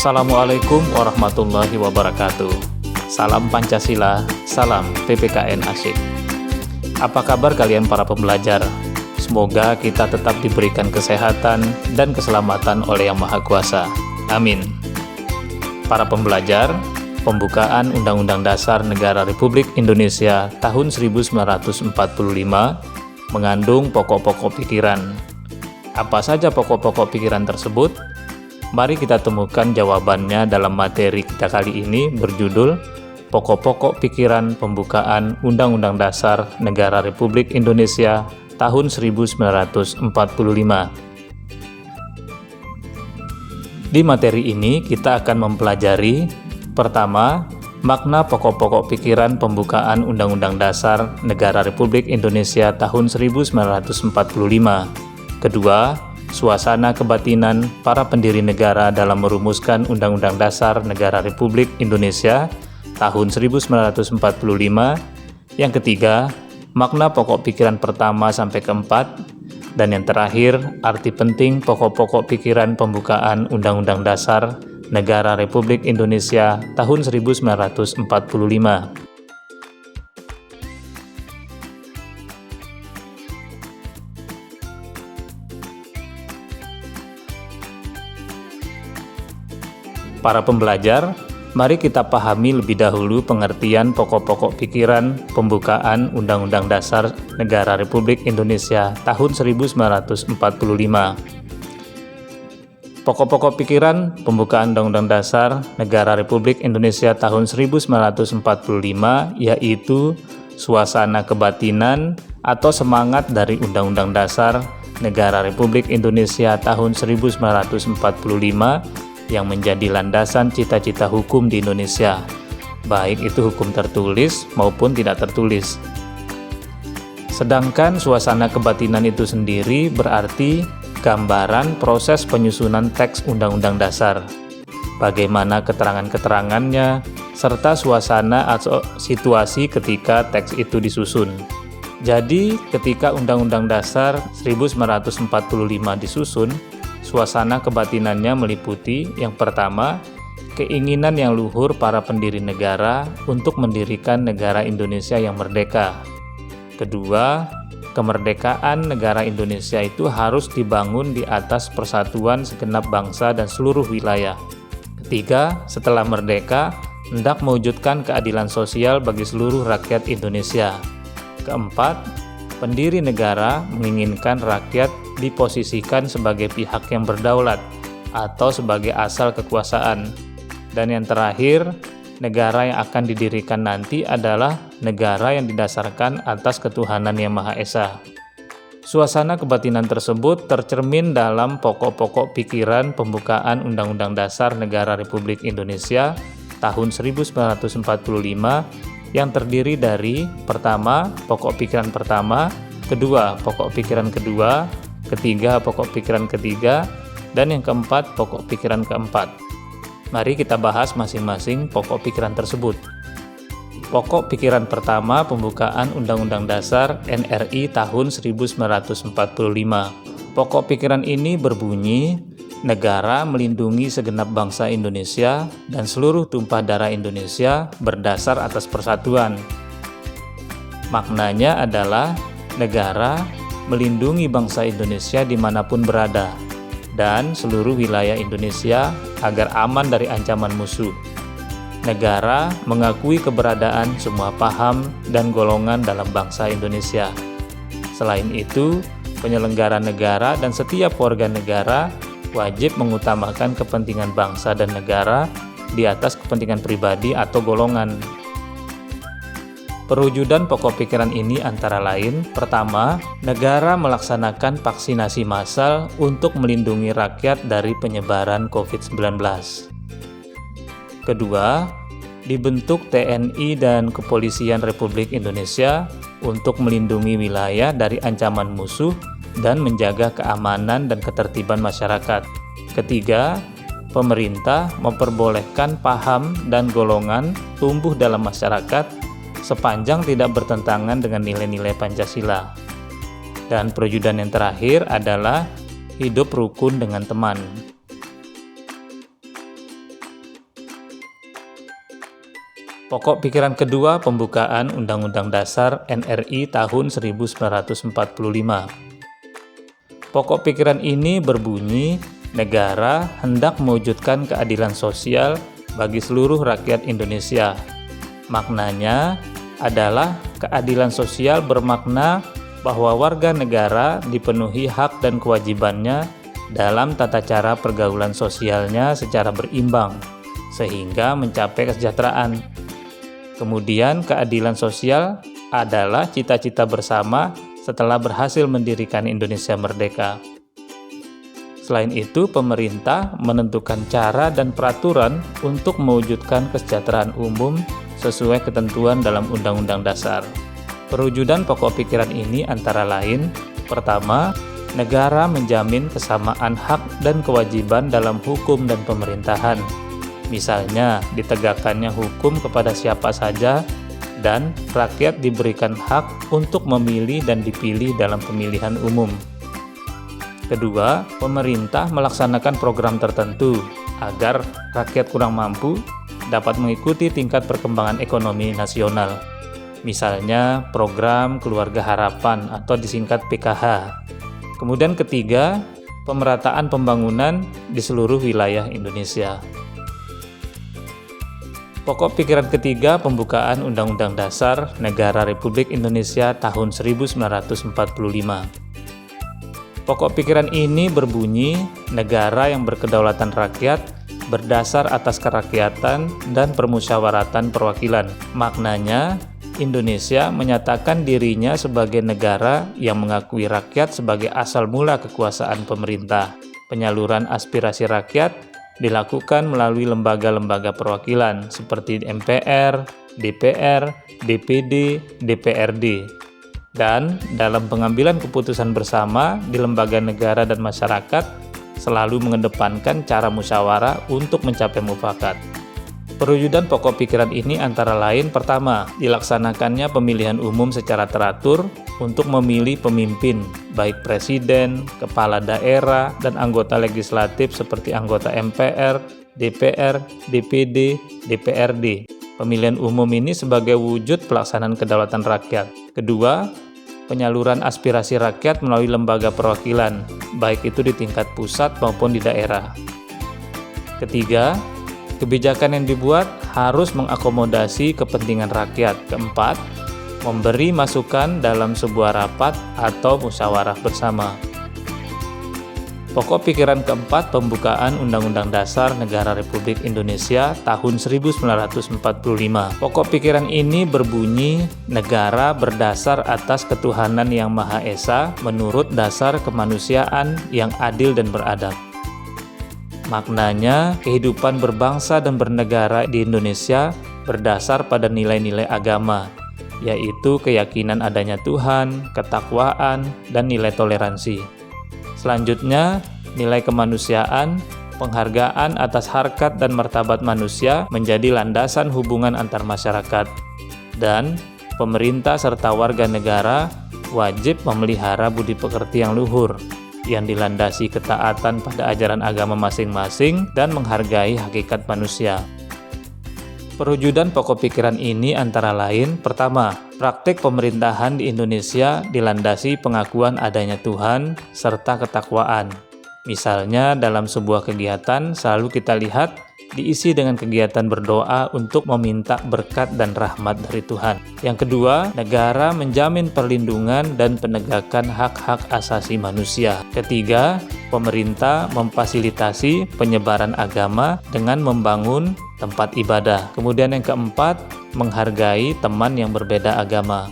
Assalamualaikum warahmatullahi wabarakatuh. Salam Pancasila, salam PPKN Asyik. Apa kabar kalian para pembelajar? Semoga kita tetap diberikan kesehatan dan keselamatan oleh Yang Maha Kuasa. Amin. Para pembelajar, pembukaan Undang-Undang Dasar Negara Republik Indonesia tahun 1945 mengandung pokok-pokok pikiran. Apa saja pokok-pokok pikiran tersebut? Mari kita temukan jawabannya dalam materi kita kali ini berjudul Pokok-pokok Pikiran Pembukaan Undang-Undang Dasar Negara Republik Indonesia tahun 1945. Di materi ini kita akan mempelajari pertama, makna pokok-pokok pikiran pembukaan Undang-Undang Dasar Negara Republik Indonesia tahun 1945. Kedua, suasana kebatinan para pendiri negara dalam merumuskan Undang-Undang Dasar Negara Republik Indonesia tahun 1945. Yang ketiga, makna pokok pikiran pertama sampai keempat. Dan yang terakhir, arti penting pokok-pokok pikiran pembukaan Undang-Undang Dasar Negara Republik Indonesia tahun 1945. Para pembelajar, mari kita pahami lebih dahulu pengertian pokok-pokok pikiran pembukaan Undang-Undang Dasar Negara Republik Indonesia tahun 1945. Pokok-pokok pikiran pembukaan Undang-Undang Dasar Negara Republik Indonesia tahun 1945 yaitu suasana kebatinan atau semangat dari Undang-Undang Dasar Negara Republik Indonesia tahun 1945 yang menjadi landasan cita-cita hukum di Indonesia, baik itu hukum tertulis maupun tidak tertulis. Sedangkan suasana kebatinan itu sendiri berarti gambaran proses penyusunan teks Undang-Undang Dasar, bagaimana keterangan-keterangannya, serta suasana atau situasi ketika teks itu disusun. Jadi, ketika Undang-Undang Dasar 1945 disusun, suasana kebatinannya meliputi yang pertama, keinginan yang luhur para pendiri negara untuk mendirikan negara Indonesia yang merdeka. Kedua, kemerdekaan negara Indonesia itu harus dibangun di atas persatuan segenap bangsa dan seluruh wilayah. Ketiga, setelah merdeka, hendak mewujudkan keadilan sosial bagi seluruh rakyat Indonesia. Keempat, pendiri negara menginginkan rakyat diposisikan sebagai pihak yang berdaulat atau sebagai asal kekuasaan. Dan yang terakhir, negara yang akan didirikan nanti adalah negara yang didasarkan atas ketuhanan Yang Maha Esa. Suasana kebatinan tersebut tercermin dalam pokok-pokok pikiran pembukaan Undang-Undang Dasar Negara Republik Indonesia tahun 1945 yang terdiri dari pertama, pokok pikiran pertama, kedua, pokok pikiran kedua, ketiga, pokok pikiran ketiga, dan yang keempat, pokok pikiran keempat. Mari kita bahas masing-masing pokok pikiran tersebut. Pokok pikiran pertama pembukaan Undang-Undang Dasar NRI tahun 1945. Pokok pikiran ini berbunyi, negara melindungi segenap bangsa Indonesia dan seluruh tumpah darah Indonesia berdasar atas persatuan. Maknanya adalah negara melindungi bangsa Indonesia dimanapun berada dan seluruh wilayah Indonesia agar aman dari ancaman musuh. Negara mengakui keberadaan semua paham dan golongan dalam bangsa Indonesia. Selain itu, penyelenggara negara dan setiap warga negara wajib mengutamakan kepentingan bangsa dan negara di atas kepentingan pribadi atau golongan. Perwujudan pokok pikiran ini antara lain, pertama, negara melaksanakan vaksinasi massal untuk melindungi rakyat dari penyebaran COVID-19. Kedua, dibentuk TNI dan Kepolisian Republik Indonesia untuk melindungi wilayah dari ancaman musuh dan menjaga keamanan dan ketertiban masyarakat. Ketiga, pemerintah memperbolehkan paham dan golongan tumbuh dalam masyarakat sepanjang tidak bertentangan dengan nilai-nilai Pancasila. Dan perwujudan yang terakhir adalah hidup rukun dengan teman. Pokok pikiran kedua pembukaan Undang-Undang Dasar NRI tahun 1945. Pokok pikiran ini berbunyi, negara hendak mewujudkan keadilan sosial bagi seluruh rakyat Indonesia. Maknanya adalah keadilan sosial bermakna bahwa warga negara dipenuhi hak dan kewajibannya dalam tata cara pergaulan sosialnya secara berimbang, sehingga mencapai kesejahteraan. Kemudian keadilan sosial adalah cita-cita bersama setelah berhasil mendirikan Indonesia merdeka. Selain itu, pemerintah menentukan cara dan peraturan untuk mewujudkan kesejahteraan umum sesuai ketentuan dalam Undang-Undang Dasar. Perwujudan pokok pikiran ini antara lain, pertama, negara menjamin kesamaan hak dan kewajiban dalam hukum dan pemerintahan. Misalnya, ditegakkannya hukum kepada siapa saja dan rakyat diberikan hak untuk memilih dan dipilih dalam pemilihan umum. Kedua, pemerintah melaksanakan program tertentu agar rakyat kurang mampu dapat mengikuti tingkat perkembangan ekonomi nasional. Misalnya, program Keluarga Harapan atau disingkat PKH. Kemudian ketiga, pemerataan pembangunan di seluruh wilayah Indonesia. Pokok pikiran ketiga pembukaan Undang-Undang Dasar Negara Republik Indonesia tahun 1945. Pokok pikiran ini berbunyi, negara yang berkedaulatan rakyat berdasar atas kerakyatan dan permusyawaratan perwakilan. Maknanya, Indonesia menyatakan dirinya sebagai negara yang mengakui rakyat sebagai asal mula kekuasaan pemerintah. Penyaluran aspirasi rakyat dilakukan melalui lembaga-lembaga perwakilan seperti MPR, DPR, DPD, DPRD. Dan dalam pengambilan keputusan bersama di lembaga negara dan masyarakat selalu mengedepankan cara musyawarah untuk mencapai mufakat. Perwujudan pokok pikiran ini antara lain, pertama, dilaksanakannya pemilihan umum secara teratur untuk memilih pemimpin, baik presiden, kepala daerah, dan anggota legislatif seperti anggota MPR, DPR, DPD, DPRD. Pemilihan umum ini sebagai wujud pelaksanaan kedaulatan rakyat. Kedua, penyaluran aspirasi rakyat melalui lembaga perwakilan, baik itu di tingkat pusat maupun di daerah. Ketiga, kebijakan yang dibuat harus mengakomodasi kepentingan rakyat. Keempat, memberi masukan dalam sebuah rapat atau musyawarah bersama. Pokok pikiran keempat pembukaan Undang-Undang Dasar Negara Republik Indonesia tahun 1945. Pokok pikiran ini berbunyi, negara berdasar atas ketuhanan yang Maha Esa menurut dasar kemanusiaan yang adil dan beradab. Maknanya, kehidupan berbangsa dan bernegara di Indonesia berdasar pada nilai-nilai agama, yaitu keyakinan adanya Tuhan, ketakwaan, dan nilai toleransi. Selanjutnya, nilai kemanusiaan, penghargaan atas harkat dan martabat manusia menjadi landasan hubungan antar masyarakat. Dan pemerintah serta warga negara wajib memelihara budi pekerti yang luhur, yang dilandasi ketaatan pada ajaran agama masing-masing dan menghargai hakikat manusia. Perwujudan pokok pikiran ini antara lain, pertama, praktik pemerintahan di Indonesia dilandasi pengakuan adanya Tuhan serta ketakwaan. Misalnya dalam sebuah kegiatan selalu kita lihat diisi dengan kegiatan berdoa untuk meminta berkat dan rahmat dari Tuhan. Yang kedua, negara menjamin perlindungan dan penegakan hak-hak asasi manusia. Ketiga, pemerintah memfasilitasi penyebaran agama dengan membangun tempat ibadah. Kemudian yang keempat, menghargai teman yang berbeda agama.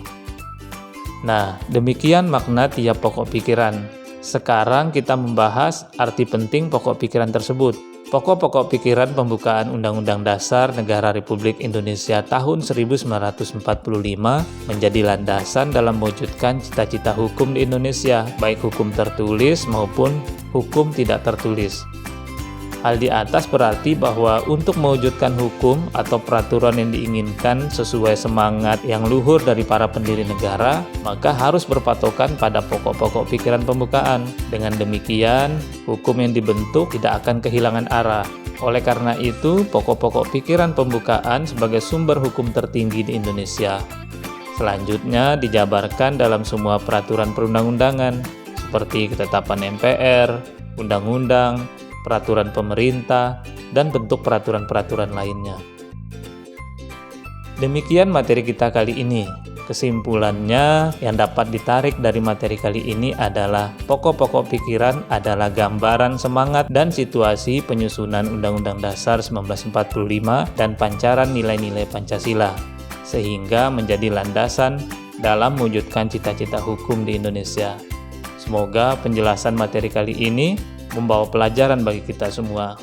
Nah, demikian makna tiap pokok pikiran. Sekarang kita membahas arti penting pokok pikiran tersebut. Pokok-pokok pikiran pembukaan Undang-Undang Dasar Negara Republik Indonesia tahun 1945 menjadi landasan dalam mewujudkan cita-cita hukum di Indonesia, baik hukum tertulis maupun hukum tidak tertulis. Hal di atas berarti bahwa untuk mewujudkan hukum atau peraturan yang diinginkan sesuai semangat yang luhur dari para pendiri negara, maka harus berpatokan pada pokok-pokok pikiran pembukaan. Dengan demikian, hukum yang dibentuk tidak akan kehilangan arah, Oleh karena itu, pokok-pokok pikiran pembukaan sebagai sumber hukum tertinggi di Indonesia. Selanjutnya dijabarkan dalam semua peraturan perundang-undangan, seperti ketetapan MPR, undang-undang, peraturan pemerintah, dan bentuk peraturan-peraturan lainnya. Demikian materi kita kali ini. Kesimpulannya yang dapat ditarik dari materi kali ini adalah pokok-pokok pikiran adalah gambaran semangat dan situasi penyusunan Undang-Undang Dasar 1945 dan pancaran nilai-nilai Pancasila, sehingga menjadi landasan dalam mewujudkan cita-cita hukum di Indonesia. Semoga penjelasan materi kali ini membawa pelajaran bagi kita semua.